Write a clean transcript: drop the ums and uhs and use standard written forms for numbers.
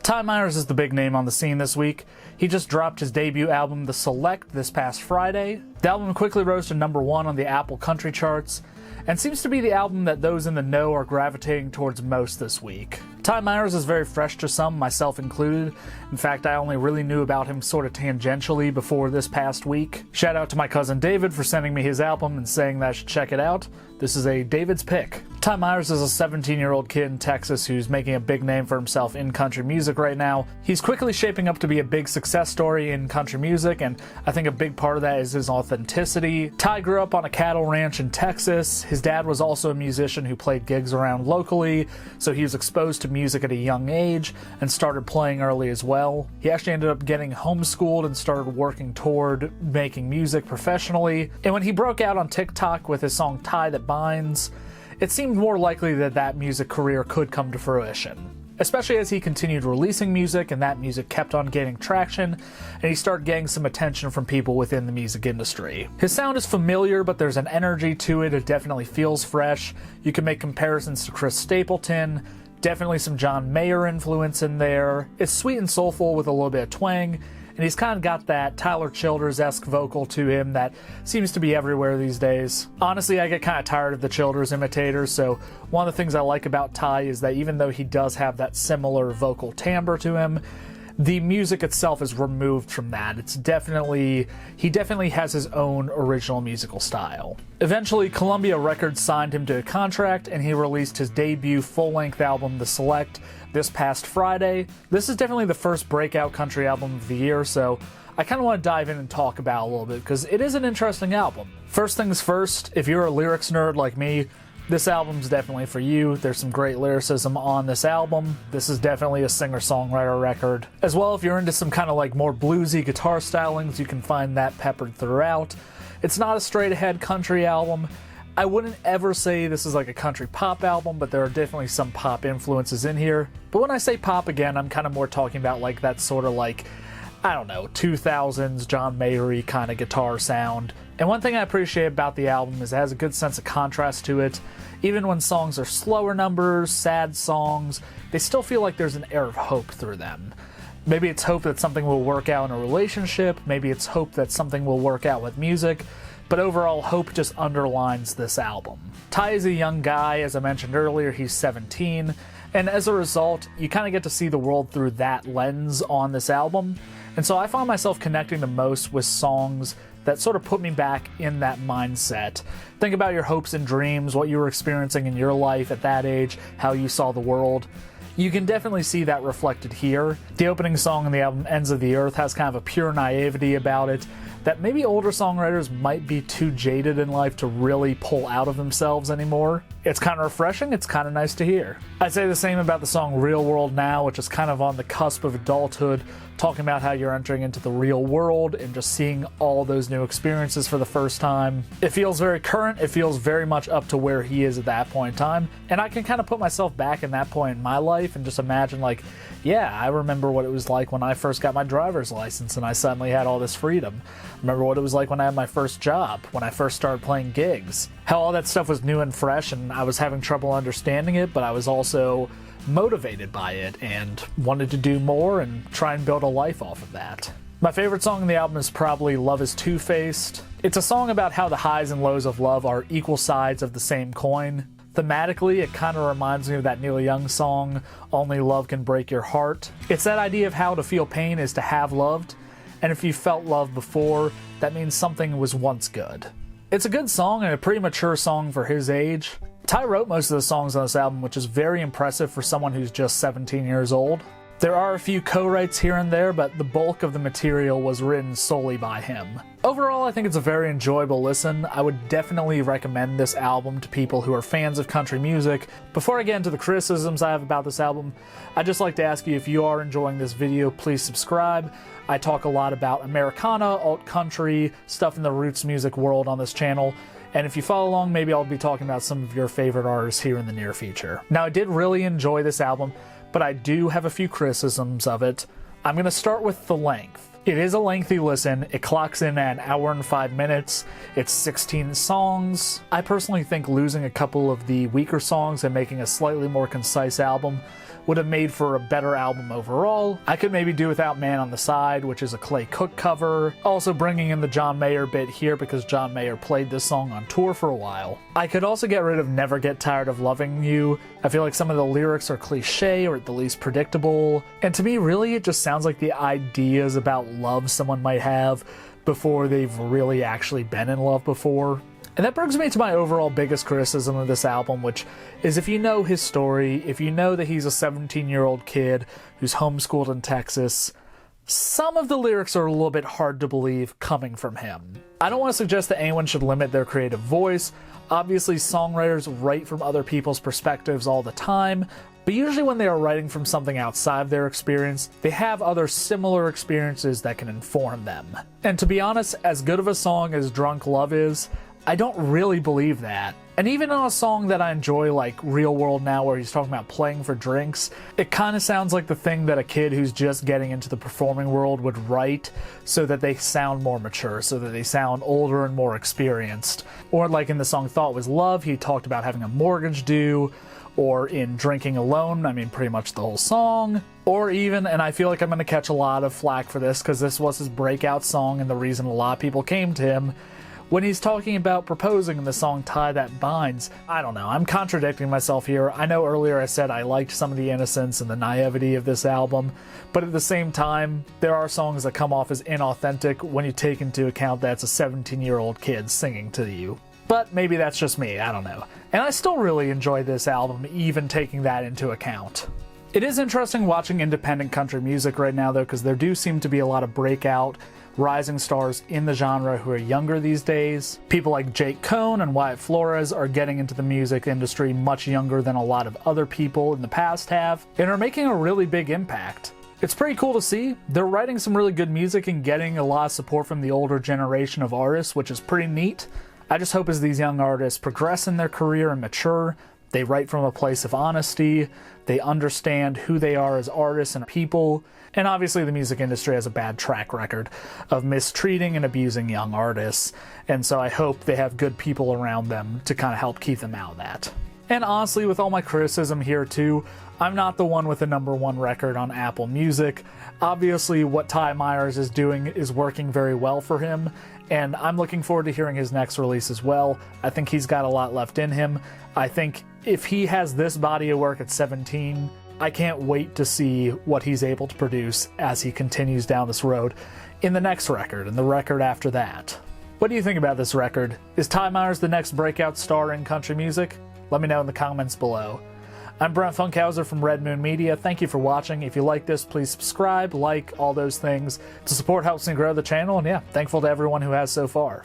Ty Myers is the big name on the scene this week. He just dropped his debut album, The Select, this past Friday. The album quickly rose to #1 on the Apple Country charts, and seems to be the album that those in the know are gravitating towards most this week. Ty Myers is very fresh to some, myself included. In fact, I only really knew about him sort of tangentially before this past week. Shout out to my cousin David for sending me his album and saying that I should check it out. This is a David's pick. Ty Myers is a 17-year-old kid in Texas who's making a big name for himself in country music right now. He's quickly shaping up to be a big success story in country music, and I think a big part of that is his authenticity. Ty grew up on a cattle ranch in Texas. His dad was also a musician who played gigs around locally, so he was exposed to music at a young age and started playing early as well. He actually ended up getting homeschooled and started working toward making music professionally. And when he broke out on TikTok with his song Tie That Binds, it seemed more likely that that music career could come to fruition, especially as he continued releasing music and that music kept on gaining traction and he started getting some attention from people within the music industry. His sound is familiar, but there's an energy to it. It definitely feels fresh. You can make comparisons to Chris Stapleton, definitely some John Mayer influence in there. It's sweet and soulful with a little bit of twang, and he's kind of got that Tyler Childers-esque vocal to him that seems to be everywhere these days. Honestly, I get kind of tired of the Childers imitators, so one of the things I like about Ty is that even though he does have that similar vocal timbre to him, the music itself is removed from that. He definitely has his own original musical style. Eventually, Columbia Records signed him to a contract, and he released his debut full-length album, The Select, this past Friday. This is definitely the first breakout country album of the year, so I kind of want to dive in and talk about it a little bit, because it is an interesting album. First things first, if you're a lyrics nerd like me, this album's definitely for you. There's some great lyricism on this album. This is definitely a singer-songwriter record. As well, if you're into some kind of like more bluesy guitar stylings, you can find that peppered throughout. It's not a straight-ahead country album. I wouldn't ever say this is like a country pop album, but there are definitely some pop influences in here. But when I say pop again, I'm kind of more talking about like that sort of like, I don't know, 2000s John Mayer-y kind of guitar sound. And one thing I appreciate about the album is it has a good sense of contrast to it. Even when songs are slower numbers, sad songs, they still feel like there's an air of hope through them. Maybe it's hope that something will work out in a relationship, maybe it's hope that something will work out with music, but overall, hope just underlines this album. Ty is a young guy, as I mentioned earlier, he's 17, and as a result, you kind of get to see the world through that lens on this album. And so I find myself connecting the most with songs that sort of put me back in that mindset. Think about your hopes and dreams, what you were experiencing in your life at that age, how you saw the world. You can definitely see that reflected here. The opening song on the album, Ends of the Earth, has kind of a pure naivety about it that maybe older songwriters might be too jaded in life to really pull out of themselves anymore. It's kind of refreshing, it's kind of nice to hear. I'd say the same about the song Real World Now, which is kind of on the cusp of adulthood, talking about how you're entering into the real world and just seeing all those new experiences for the first time. It feels very current, it feels very much up to where he is at that point in time, and I can kind of put myself back in that point in my life and just imagine like, yeah, I remember what it was like when I first got my driver's license and I suddenly had all this freedom. I remember what it was like when I had my first job, when I first started playing gigs. How all that stuff was new and fresh and I was having trouble understanding it, but I was also motivated by it and wanted to do more and try and build a life off of that. My favorite song on the album is probably Love is Two-Faced. It's a song about how the highs and lows of love are equal sides of the same coin. Thematically, it kind of reminds me of that Neil Young song, Only Love Can Break Your Heart. It's that idea of how to feel pain is to have loved, and if you felt love before, that means something was once good. It's a good song and a pretty mature song for his age. Ty wrote most of the songs on this album, which is very impressive for someone who's just 17 years old. There are a few co-writes here and there, but the bulk of the material was written solely by him. Overall, I think it's a very enjoyable listen. I would definitely recommend this album to people who are fans of country music. Before I get into the criticisms I have about this album, I'd just like to ask you, if you are enjoying this video, please subscribe. I talk a lot about Americana, alt-country, stuff in the roots music world on this channel. And if you follow along, maybe I'll be talking about some of your favorite artists here in the near future. Now, I did really enjoy this album, but I do have a few criticisms of it. I'm going to start with the length. It is a lengthy listen. It clocks in at 1 hour and 5 minutes. It's 16 songs. I personally think losing a couple of the weaker songs and making a slightly more concise album would have made for a better album overall. I could maybe do without Man on the Side, which is a Clay Cook cover. Also bringing in the John Mayer bit here because John Mayer played this song on tour for a while. I could also get rid of Never Get Tired of Loving You. I feel like some of the lyrics are cliche or at the least predictable. And to me, really, it just sounds like the ideas about love someone might have before they've really actually been in love before. And that brings me to my overall biggest criticism of this album, which is if you know his story, if you know that he's a 17-year-old kid who's homeschooled in Texas, some of the lyrics are a little bit hard to believe coming from him. I don't want to suggest that anyone should limit their creative voice. Obviously, songwriters write from other people's perspectives all the time, but usually when they are writing from something outside of their experience, they have other similar experiences that can inform them. And to be honest, as good of a song as Drunk Love is, I don't really believe that. And even on a song that I enjoy like Real World Now, where he's talking about playing for drinks, it kind of sounds like the thing that a kid who's just getting into the performing world would write so that they sound more mature, so that they sound older and more experienced. Or like in the song Thought Was Love, he talked about having a mortgage due, or in Drinking Alone, I mean pretty much the whole song. Or even, and I feel like I'm going to catch a lot of flack for this because this was his breakout song and the reason a lot of people came to him, when he's talking about proposing in the song Tie That Binds. I don't know, I'm contradicting myself here. I know earlier I said I liked some of the innocence and the naivety of this album, but at the same time, there are songs that come off as inauthentic when you take into account that it's a 17-year-old kid singing to you. But maybe that's just me, I don't know. And I still really enjoy this album, even taking that into account. It is interesting watching independent country music right now, though, because there do seem to be a lot of breakout, rising stars in the genre who are younger these days. People like Jake Cohn and Wyatt Flores are getting into the music industry much younger than a lot of other people in the past have, and are making a really big impact. It's pretty cool to see. They're writing some really good music and getting a lot of support from the older generation of artists, which is pretty neat. I just hope as these young artists progress in their career and mature, they write from a place of honesty, they understand who they are as artists and people, and obviously the music industry has a bad track record of mistreating and abusing young artists, and so I hope they have good people around them to kind of help keep them out of that. And honestly, with all my criticism here too, I'm not the one with the #1 record on Apple Music. Obviously, what Ty Myers is doing is working very well for him, and I'm looking forward to hearing his next release as well. I think he's got a lot left in him. I think if he has this body of work at 17, I can't wait to see what he's able to produce as he continues down this road in the next record and the record after that. What do you think about this record? Is Ty Myers the next breakout star in country music? Let me know in the comments below. I'm Brent Funkhauser from Red Moon Media. Thank you for watching. If you like this, please subscribe, like, all those things. To support helps me grow the channel, and yeah, thankful to everyone who has so far.